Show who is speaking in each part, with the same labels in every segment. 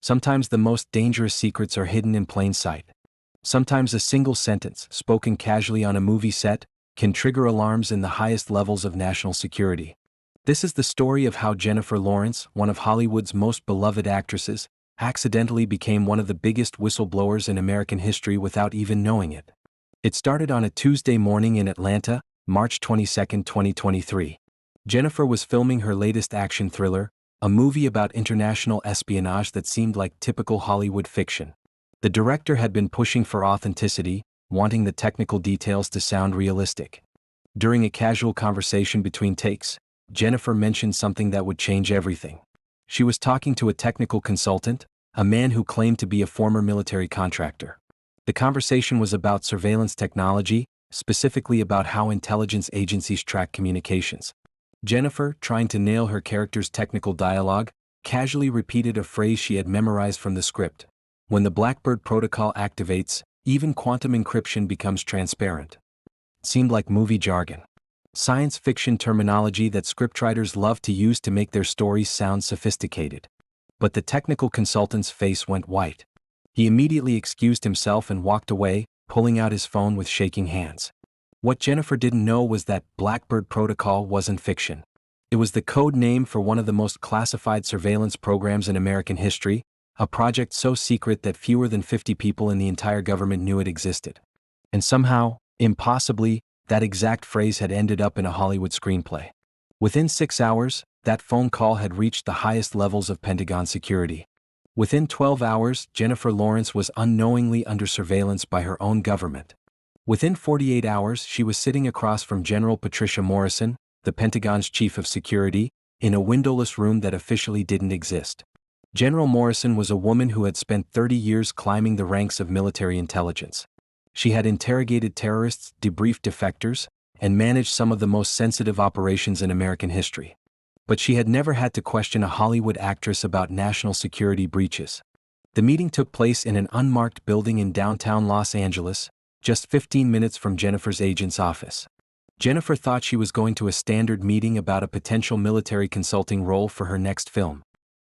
Speaker 1: Sometimes the most dangerous secrets are hidden in plain sight. Sometimes a single sentence, spoken casually on a movie set, can trigger alarms in the highest levels of national security. This is the story of how Jennifer Lawrence, one of Hollywood's most beloved actresses, accidentally became one of the biggest whistleblowers in American history without even knowing it. It started on a Tuesday morning in Atlanta, March 22, 2023. Jennifer was filming her latest action thriller, a movie about international espionage that seemed like typical Hollywood fiction. The director had been pushing for authenticity, wanting the technical details to sound realistic. During a casual conversation between takes, Jennifer mentioned something that would change everything. She was talking to a technical consultant, a man who claimed to be a former military contractor. The conversation was about surveillance technology, specifically about how intelligence agencies track communications. Jennifer, trying to nail her character's technical dialogue, casually repeated a phrase she had memorized from the script. When the Blackbird Protocol activates, even quantum encryption becomes transparent. It seemed like movie jargon. Science fiction terminology that scriptwriters love to use to make their stories sound sophisticated. But the technical consultant's face went white. He immediately excused himself and walked away, pulling out his phone with shaking hands. What Jennifer didn't know was that Blackbird Protocol wasn't fiction. It was the code name for one of the most classified surveillance programs in American history, a project so secret that fewer than 50 people in the entire government knew it existed. And somehow, impossibly, that exact phrase had ended up in a Hollywood screenplay. Within 6 hours, that phone call had reached the highest levels of Pentagon security. Within 12 hours, Jennifer Lawrence was unknowingly under surveillance by her own government. Within 48 hours, she was sitting across from General Patricia Morrison, the Pentagon's chief of security, in a windowless room that officially didn't exist. General Morrison was a woman who had spent 30 years climbing the ranks of military intelligence. She had interrogated terrorists, debriefed defectors, and managed some of the most sensitive operations in American history. But she had never had to question a Hollywood actress about national security breaches. The meeting took place in an unmarked building in downtown Los Angeles, just 15 minutes from Jennifer's agent's office. Jennifer thought she was going to a standard meeting about a potential military consulting role for her next film.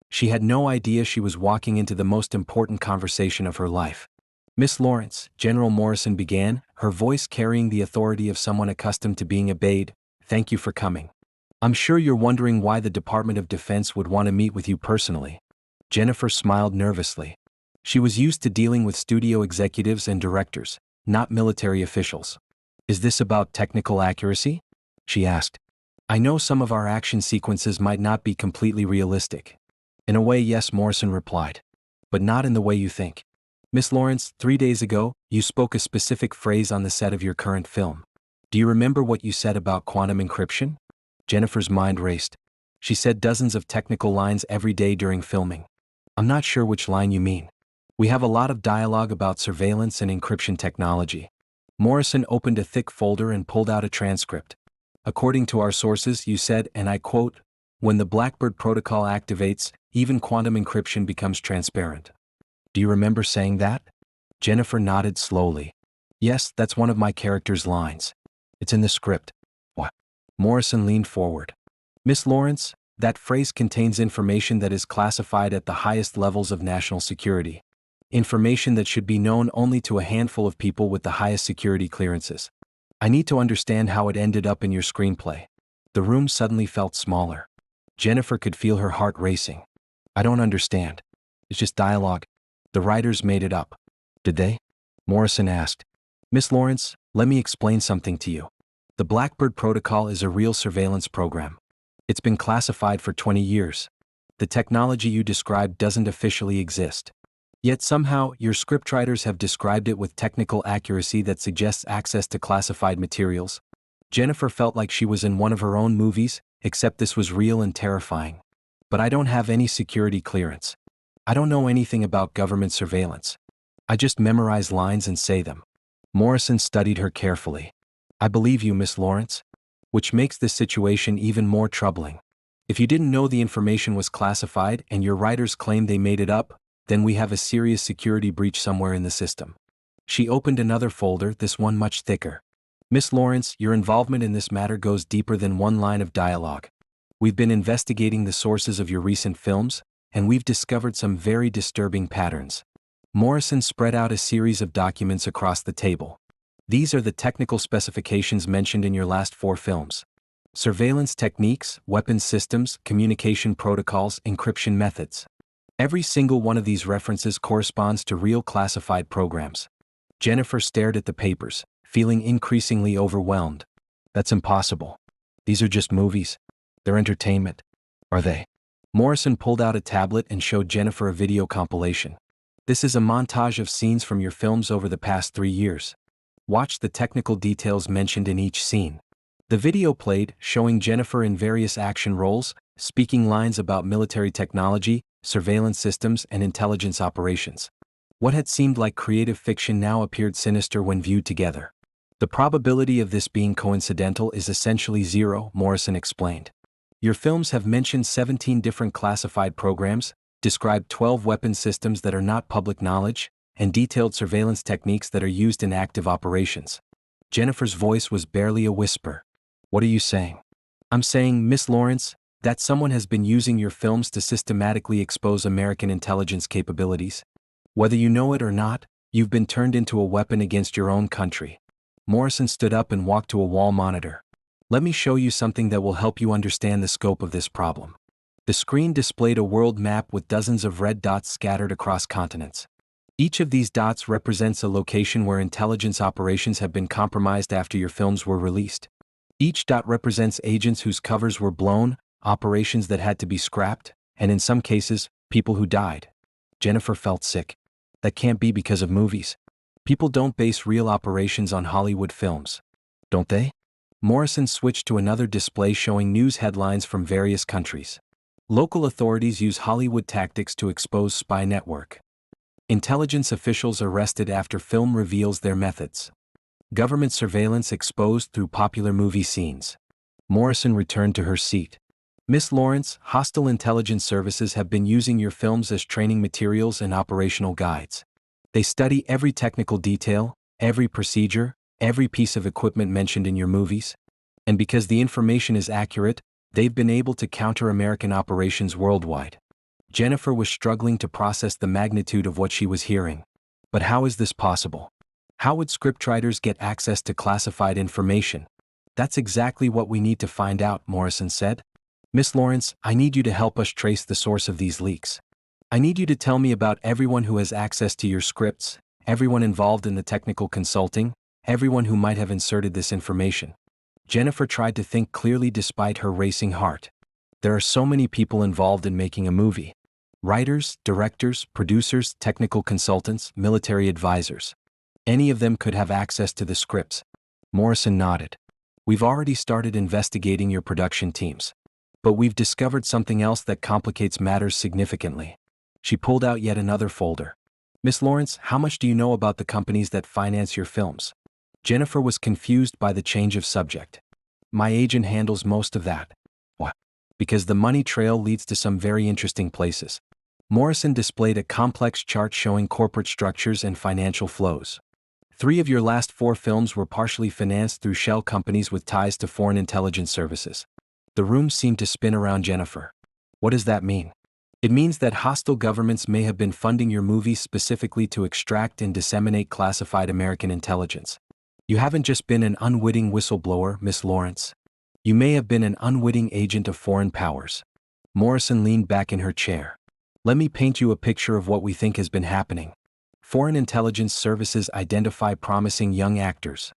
Speaker 1: She had no idea she was walking into the most important conversation of her life. "Miss Lawrence," General Morrison began, her voice carrying the authority of someone accustomed to being obeyed, "thank you for coming. I'm sure you're wondering why the Department of Defense would want to meet with you personally." Jennifer smiled nervously. She was used to dealing with studio executives and directors, not military officials. "Is this about technical accuracy?" she asked. "I know some of our action sequences might not be completely realistic." "In a way, yes," Morrison replied. "But not in the way you think. Miss Lawrence, 3 days ago, you spoke a specific phrase on the set of your current film. Do you remember what you said about quantum encryption?" Jennifer's mind raced. She said dozens of technical lines every day during filming. "I'm not sure which line you mean. We have a lot of dialogue about surveillance and encryption technology." Morrison opened a thick folder and pulled out a transcript. "According to our sources, you said, and I quote, 'When the Blackbird Protocol activates, even quantum encryption becomes transparent.' Do you remember saying that?" Jennifer nodded slowly. "Yes, that's one of my character's lines. It's in the script." "What?" Morrison leaned forward. "Miss Lawrence, that phrase contains information that is classified at the highest levels of national security. Information that should be known only to a handful of people with the highest security clearances. I need to understand how it ended up in your screenplay." The room suddenly felt smaller. Jennifer could feel her heart racing. "I don't understand. It's just dialogue. The writers made it up." "Did they?" Morrison asked. "Miss Lawrence, let me explain something to you. The Blackbird Protocol is a real surveillance program. It's been classified for 20 years. The technology you described doesn't officially exist. Yet somehow, your scriptwriters have described it with technical accuracy that suggests access to classified materials." Jennifer felt like she was in one of her own movies, except this was real and terrifying. "But I don't have any security clearance. I don't know anything about government surveillance. I just memorize lines and say them." Morrison studied her carefully. "I believe you, Miss Lawrence. Which makes this situation even more troubling. If you didn't know the information was classified and your writers claim they made it up, then we have a serious security breach somewhere in the system." She opened another folder, this one much thicker. "Miss Lawrence, your involvement in this matter goes deeper than one line of dialogue. We've been investigating the sources of your recent films, and we've discovered some very disturbing patterns. Morrison spread out a series of documents across the table. These are the technical specifications mentioned in your last 4 films. Surveillance techniques, weapons systems, communication protocols, encryption methods. Every single one of these references corresponds to real classified programs. Jennifer stared at the papers, feeling increasingly overwhelmed. That's impossible. These are just movies. They're entertainment. Are they? Morrison pulled out a tablet and showed Jennifer a video compilation. This is a montage of scenes from your films over the past 3 years. Watch the technical details mentioned in each scene. The video played, showing Jennifer in various action roles, speaking lines about military technology, surveillance systems, and intelligence operations. What had seemed like creative fiction now appeared sinister when viewed together. The probability of this being coincidental is essentially zero, Morrison explained. Your films have mentioned 17 different classified programs, described 12 weapon systems that are not public knowledge, and detailed surveillance techniques that are used in active operations. Jennifer's voice was barely a whisper. What are you saying? I'm saying, Miss Lawrence, that someone has been using your films to systematically expose American intelligence capabilities. Whether you know it or not, you've been turned into a weapon against your own country. Morrison stood up and walked to a wall monitor. Let me show you something that will help you understand the scope of this problem. The screen displayed a world map with dozens of red dots scattered across continents. Each of these dots represents a location where intelligence operations have been compromised after your films were released. Each dot represents agents whose covers were blown, operations that had to be scrapped, and in some cases, people who died. Jennifer felt sick. That can't be because of movies. People don't base real operations on Hollywood films. Don't they? Morrison switched to another display showing news headlines from various countries. Local authorities use Hollywood tactics to expose spy network. Intelligence officials arrested after film reveals their methods. Government surveillance exposed through popular movie scenes. Morrison returned to her seat. Miss Lawrence, hostile intelligence services have been using your films as training materials and operational guides. They study every technical detail, every procedure, every piece of equipment mentioned in your movies. And because the information is accurate, they've been able to counter American operations worldwide. Jennifer was struggling to process the magnitude of what she was hearing. But how is this possible? How would scriptwriters get access to classified information? That's exactly what we need to find out, Morrison said. Miss Lawrence, I need you to help us trace the source of these leaks. I need you to tell me about everyone who has access to your scripts, everyone involved in the technical consulting, everyone who might have inserted this information. Jennifer tried to think clearly despite her racing heart. There are so many people involved in making a movie. Writers, directors, producers, technical consultants, military advisors. Any of them could have access to the scripts. Morrison nodded. We've already started investigating your production teams. But we've discovered something else that complicates matters significantly. She pulled out yet another folder. Miss Lawrence, how much do you know about the companies that finance your films? Jennifer was confused by the change of subject. My agent handles most of that. What? Because the money trail leads to some very interesting places. Morrison displayed a complex chart showing corporate structures and financial flows. 3 of your last 4 films were partially financed through shell companies with ties to foreign intelligence services. The room seemed to spin around Jennifer. What does that mean? It means that hostile governments may have been funding your movies specifically to extract and disseminate classified American intelligence. You haven't just been an unwitting whistleblower, Miss Lawrence. You may have been an unwitting agent of foreign powers. Morrison leaned back in her chair. Let me paint you a picture of what we think has been happening. Foreign intelligence services identify promising young actors.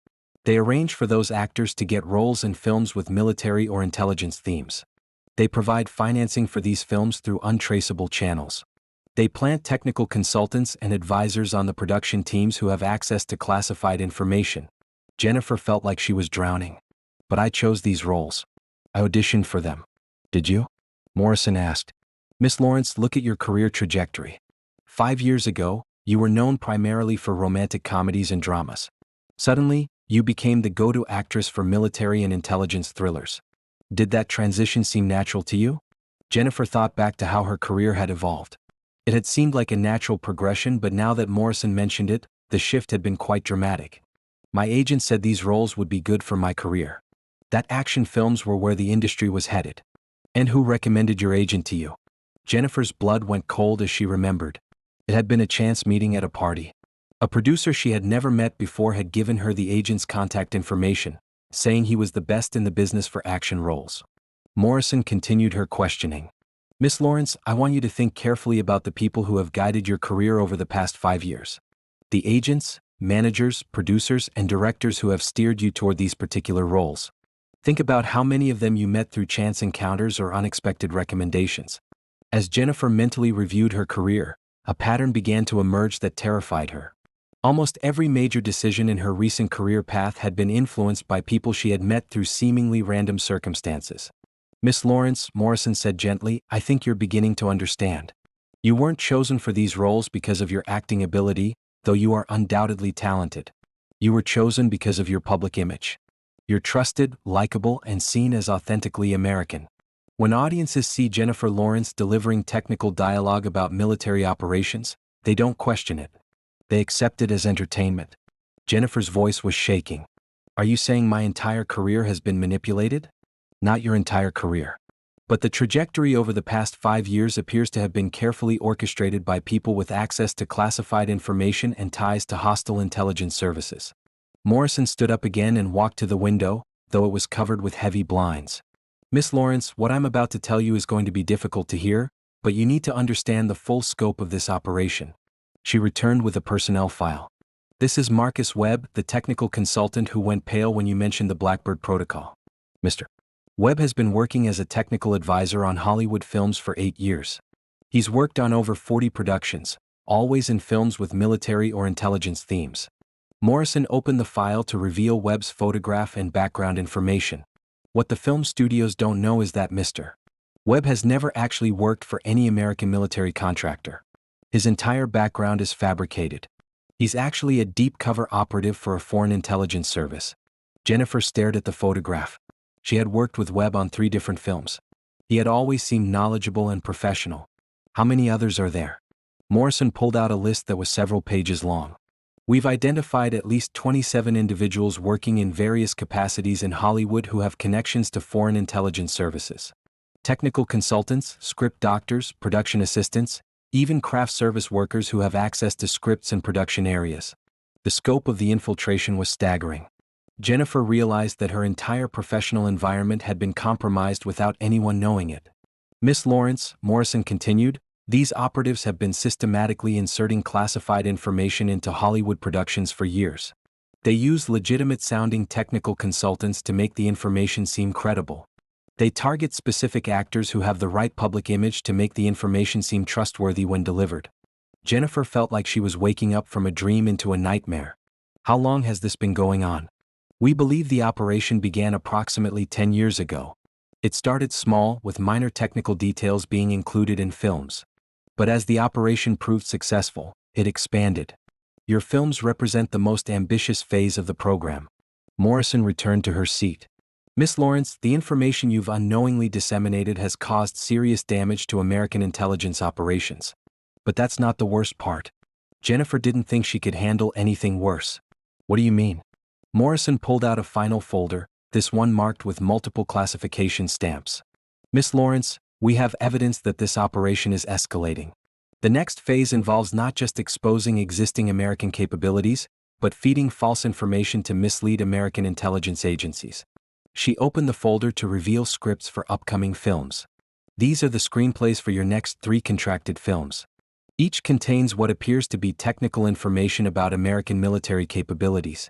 Speaker 1: They arrange for those actors to get roles in films with military or intelligence themes. They provide financing for these films through untraceable channels. They plant technical consultants and advisors on the production teams who have access to classified information. Jennifer felt like she was drowning. But I chose these roles. I auditioned for them. Did you? Morrison asked. Miss Lawrence, look at your career trajectory. 5 years ago, you were known primarily for romantic comedies and dramas. Suddenly, you became the go-to actress for military and intelligence thrillers. Did that transition seem natural to you? Jennifer thought back to how her career had evolved. It had seemed like a natural progression, but now that Morrison mentioned it, the shift had been quite dramatic. My agent said these roles would be good for my career. That action films were where the industry was headed. And who recommended your agent to you? Jennifer's blood went cold as she remembered. It had been a chance meeting at a party. A producer she had never met before had given her the agent's contact information, saying he was the best in the business for action roles. Morrison continued her questioning. Miss Lawrence, I want you to think carefully about the people who have guided your career over the past 5 years. The agents, managers, producers, and directors who have steered you toward these particular roles. Think about how many of them you met through chance encounters or unexpected recommendations. As Jennifer mentally reviewed her career, a pattern began to emerge that terrified her. Almost every major decision in her recent career path had been influenced by people she had met through seemingly random circumstances. Miss Lawrence, Morrison said gently, I think you're beginning to understand. You weren't chosen for these roles because of your acting ability, though you are undoubtedly talented. You were chosen because of your public image. You're trusted, likable, and seen as authentically American. When audiences see Jennifer Lawrence delivering technical dialogue about military operations, they don't question it. They accept it as entertainment. Jennifer's voice was shaking. Are you saying my entire career has been manipulated? Not your entire career. But the trajectory over the past 5 years appears to have been carefully orchestrated by people with access to classified information and ties to hostile intelligence services. Morrison stood up again and walked to the window, though it was covered with heavy blinds. Miss Lawrence, what I'm about to tell you is going to be difficult to hear, but you need to understand the full scope of this operation. She returned with a personnel file. This is Marcus Webb, the technical consultant who went pale when you mentioned the Blackbird Protocol. Mr. Webb has been working as a technical advisor on Hollywood films for 8 years. He's worked on over 40 productions, always in films with military or intelligence themes. Morrison opened the file to reveal Webb's photograph and background information. What the film studios don't know is that Mr. Webb has never actually worked for any American military contractor. His entire background is fabricated. He's actually a deep cover operative for a foreign intelligence service. Jennifer stared at the photograph. She had worked with Webb on 3 different films. He had always seemed knowledgeable and professional. How many others are there? Morrison pulled out a list that was several pages long. We've identified at least 27 individuals working in various capacities in Hollywood who have connections to foreign intelligence services. Technical consultants, script doctors, production assistants, even craft service workers who have access to scripts and production areas. The scope of the infiltration was staggering. Jennifer realized that her entire professional environment had been compromised without anyone knowing it. Miss Lawrence, Morrison continued, these operatives have been systematically inserting classified information into Hollywood productions for years. They use legitimate-sounding technical consultants to make the information seem credible. They target specific actors who have the right public image to make the information seem trustworthy when delivered. Jennifer felt like she was waking up from a dream into a nightmare. How long has this been going on? We believe the operation began approximately 10 years ago. It started small, with minor technical details being included in films. But as the operation proved successful, it expanded. Your films represent the most ambitious phase of the program. Morrison returned to her seat. Miss Lawrence, the information you've unknowingly disseminated has caused serious damage to American intelligence operations. But that's not the worst part. Jennifer didn't think she could handle anything worse. What do you mean? Morrison pulled out a final folder, this one marked with multiple classification stamps. Miss Lawrence, we have evidence that this operation is escalating. The next phase involves not just exposing existing American capabilities, but feeding false information to mislead American intelligence agencies. She opened the folder to reveal scripts for upcoming films. These are the screenplays for your next 3 contracted films. Each contains what appears to be technical information about American military capabilities.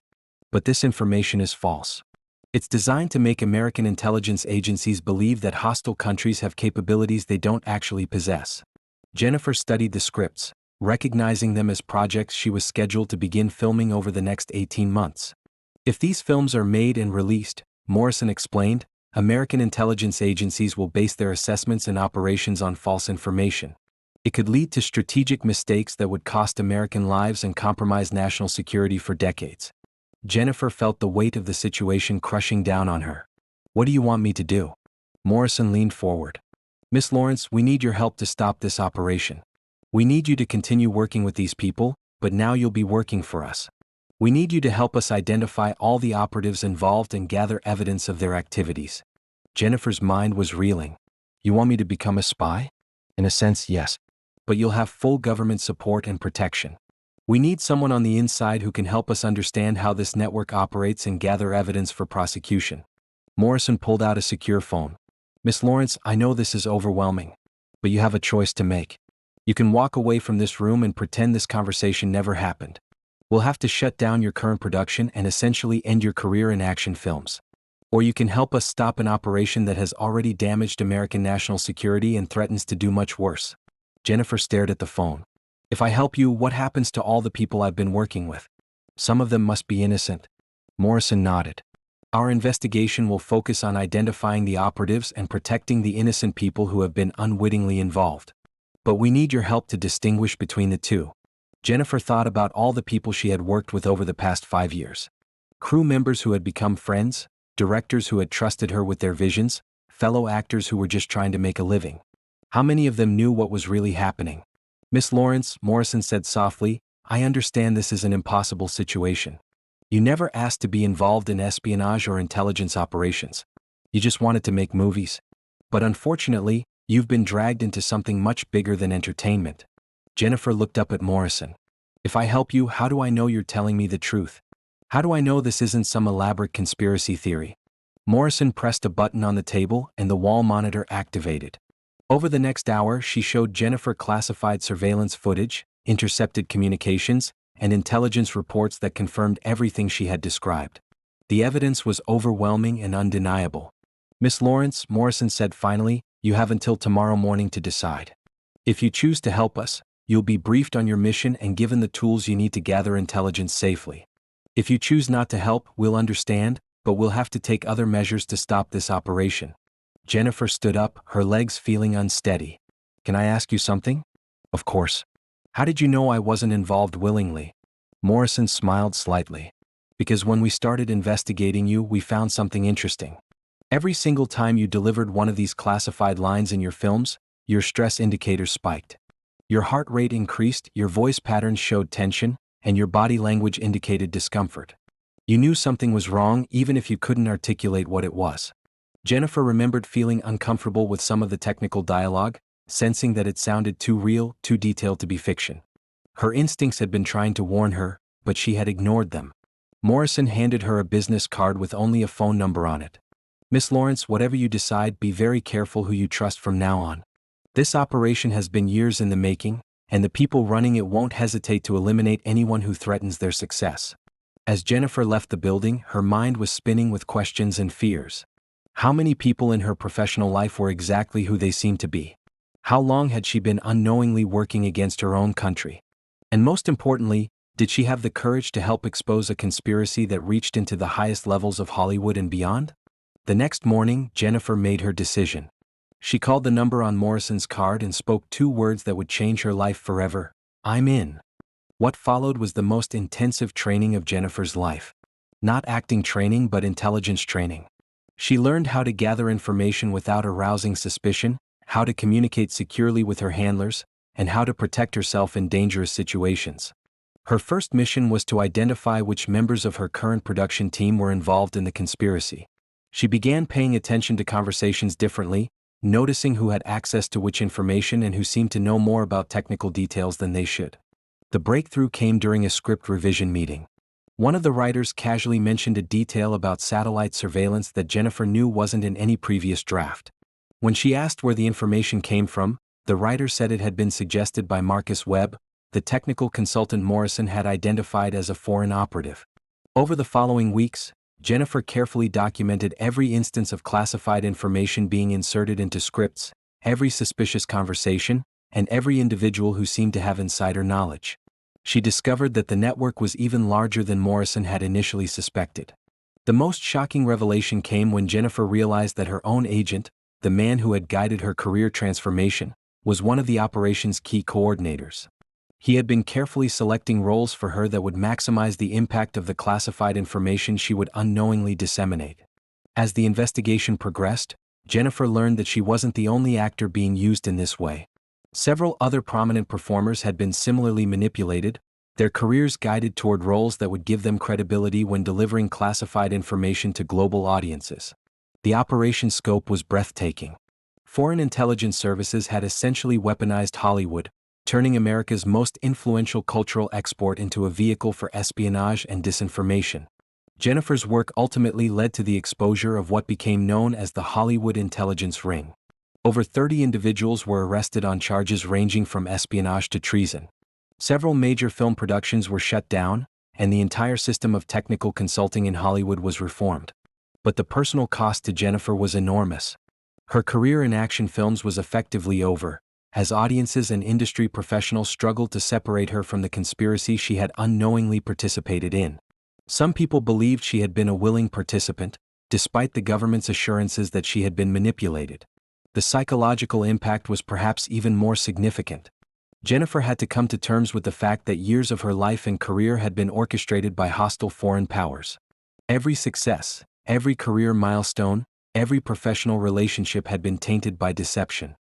Speaker 1: But this information is false. It's designed to make American intelligence agencies believe that hostile countries have capabilities they don't actually possess. Jennifer studied the scripts, recognizing them as projects she was scheduled to begin filming over the next 18 months. If these films are made and released, Morrison explained, American intelligence agencies will base their assessments and operations on false information. It could lead to strategic mistakes that would cost American lives and compromise national security for decades. Jennifer felt the weight of the situation crushing down on her. What do you want me to do? Morrison leaned forward. Miss Lawrence, we need your help to stop this operation. We need you to continue working with these people, but now you'll be working for us. We need you to help us identify all the operatives involved and gather evidence of their activities. Jennifer's mind was reeling. You want me to become a spy? In a sense, yes. But you'll have full government support and protection. We need someone on the inside who can help us understand how this network operates and gather evidence for prosecution. Morrison pulled out a secure phone. Miss Lawrence, I know this is overwhelming, but you have a choice to make. You can walk away from this room and pretend this conversation never happened. We'll have to shut down your current production and essentially end your career in action films. Or you can help us stop an operation that has already damaged American national security and threatens to do much worse. Jennifer stared at the phone. If I help you, what happens to all the people I've been working with? Some of them must be innocent. Morrison nodded. Our investigation will focus on identifying the operatives and protecting the innocent people who have been unwittingly involved. But we need your help to distinguish between the two. Jennifer thought about all the people she had worked with over the past 5 years. Crew members who had become friends, directors who had trusted her with their visions, fellow actors who were just trying to make a living. How many of them knew what was really happening? Miss Lawrence, Morrison said softly, I understand this is an impossible situation. You never asked to be involved in espionage or intelligence operations. You just wanted to make movies. But unfortunately, you've been dragged into something much bigger than entertainment. Jennifer looked up at Morrison. If I help you, how do I know you're telling me the truth? How do I know this isn't some elaborate conspiracy theory? Morrison pressed a button on the table and the wall monitor activated. Over the next hour, she showed Jennifer classified surveillance footage, intercepted communications, and intelligence reports that confirmed everything she had described. The evidence was overwhelming and undeniable. Miss Lawrence, Morrison said finally, you have until tomorrow morning to decide. If you choose to help us, you'll be briefed on your mission and given the tools you need to gather intelligence safely. If you choose not to help, we'll understand, but we'll have to take other measures to stop this operation. Jennifer stood up, her legs feeling unsteady. Can I ask you something? Of course. How did you know I wasn't involved willingly? Morrison smiled slightly. Because when we started investigating you, we found something interesting. Every single time you delivered one of these classified lines in your films, your stress indicators spiked. Your heart rate increased, your voice patterns showed tension, and your body language indicated discomfort. You knew something was wrong even if you couldn't articulate what it was. Jennifer remembered feeling uncomfortable with some of the technical dialogue, sensing that it sounded too real, too detailed to be fiction. Her instincts had been trying to warn her, but she had ignored them. Morrison handed her a business card with only a phone number on it. Miss Lawrence, whatever you decide, be very careful who you trust from now on. This operation has been years in the making, and the people running it won't hesitate to eliminate anyone who threatens their success. As Jennifer left the building, her mind was spinning with questions and fears. How many people in her professional life were exactly who they seemed to be? How long had she been unknowingly working against her own country? And most importantly, did she have the courage to help expose a conspiracy that reached into the highest levels of Hollywood and beyond? The next morning, Jennifer made her decision. She called the number on Morrison's card and spoke 2 words that would change her life forever. I'm in. What followed was the most intensive training of Jennifer's life. Not acting training, but intelligence training. She learned how to gather information without arousing suspicion, how to communicate securely with her handlers, and how to protect herself in dangerous situations. Her first mission was to identify which members of her current production team were involved in the conspiracy. She began paying attention to conversations differently, noticing who had access to which information and who seemed to know more about technical details than they should. The breakthrough came during a script revision meeting. One of the writers casually mentioned a detail about satellite surveillance that Jennifer knew wasn't in any previous draft. When she asked where the information came from, the writer said it had been suggested by Marcus Webb, the technical consultant Morrison had identified as a foreign operative. Over the following weeks, Jennifer carefully documented every instance of classified information being inserted into scripts, every suspicious conversation, and every individual who seemed to have insider knowledge. She discovered that the network was even larger than Morrison had initially suspected. The most shocking revelation came when Jennifer realized that her own agent, the man who had guided her career transformation, was one of the operation's key coordinators. He had been carefully selecting roles for her that would maximize the impact of the classified information she would unknowingly disseminate. As the investigation progressed, Jennifer learned that she wasn't the only actor being used in this way. Several other prominent performers had been similarly manipulated, their careers guided toward roles that would give them credibility when delivering classified information to global audiences. The operation's scope was breathtaking. Foreign intelligence services had essentially weaponized Hollywood, turning America's most influential cultural export into a vehicle for espionage and disinformation. Jennifer's work ultimately led to the exposure of what became known as the Hollywood intelligence ring. Over 30 individuals were arrested on charges ranging from espionage to treason. Several major film productions were shut down, and the entire system of technical consulting in Hollywood was reformed. But the personal cost to Jennifer was enormous. Her career in action films was effectively over, as audiences and industry professionals struggled to separate her from the conspiracy she had unknowingly participated in. Some people believed she had been a willing participant, despite the government's assurances that she had been manipulated. The psychological impact was perhaps even more significant. Jennifer had to come to terms with the fact that years of her life and career had been orchestrated by hostile foreign powers. Every success, every career milestone, every professional relationship had been tainted by deception.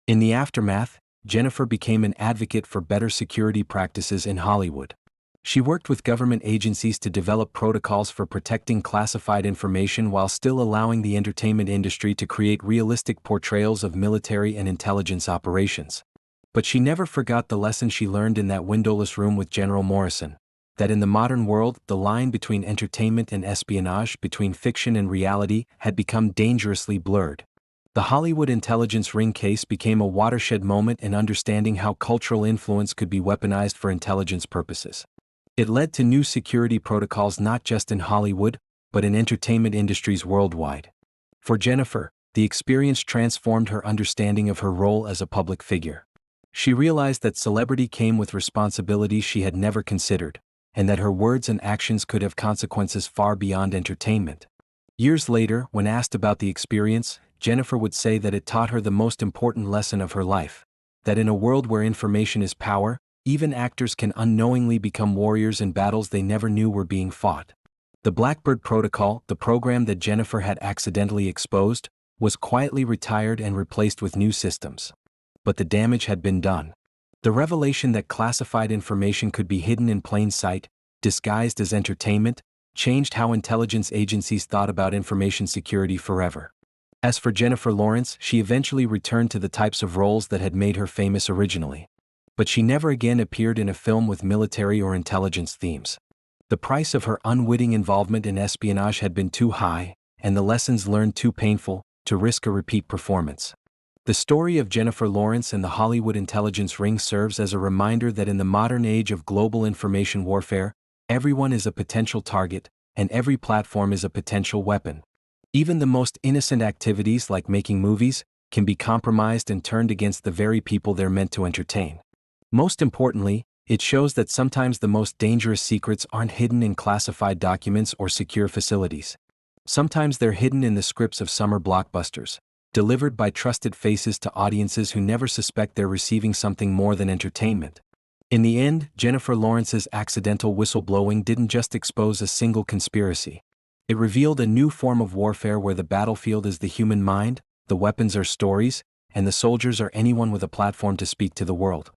Speaker 1: In the aftermath, Jennifer became an advocate for better security practices in Hollywood. She worked with government agencies to develop protocols for protecting classified information while still allowing the entertainment industry to create realistic portrayals of military and intelligence operations. But she never forgot the lesson she learned in that windowless room with General Morrison, that in the modern world, the line between entertainment and espionage, between fiction and reality, had become dangerously blurred. The Hollywood intelligence ring case became a watershed moment in understanding how cultural influence could be weaponized for intelligence purposes. It led to new security protocols not just in Hollywood, but in entertainment industries worldwide. For Jennifer, the experience transformed her understanding of her role as a public figure. She realized that celebrity came with responsibilities she had never considered, and that her words and actions could have consequences far beyond entertainment. Years later, when asked about the experience, Jennifer would say that it taught her the most important lesson of her life, that in a world where information is power, even actors can unknowingly become warriors in battles they never knew were being fought. The Blackbird Protocol, the program that Jennifer had accidentally exposed, was quietly retired and replaced with new systems. But the damage had been done. The revelation that classified information could be hidden in plain sight, disguised as entertainment, changed how intelligence agencies thought about information security forever. As for Jennifer Lawrence, she eventually returned to the types of roles that had made her famous originally. But she never again appeared in a film with military or intelligence themes. The price of her unwitting involvement in espionage had been too high, and the lessons learned too painful, to risk a repeat performance. The story of Jennifer Lawrence and the Hollywood intelligence ring serves as a reminder that in the modern age of global information warfare, everyone is a potential target, and every platform is a potential weapon. Even the most innocent activities like making movies can be compromised and turned against the very people they're meant to entertain. Most importantly, it shows that sometimes the most dangerous secrets aren't hidden in classified documents or secure facilities. Sometimes they're hidden in the scripts of summer blockbusters, delivered by trusted faces to audiences who never suspect they're receiving something more than entertainment. In the end, Jennifer Lawrence's accidental whistleblowing didn't just expose a single conspiracy. It revealed a new form of warfare where the battlefield is the human mind, the weapons are stories, and the soldiers are anyone with a platform to speak to the world.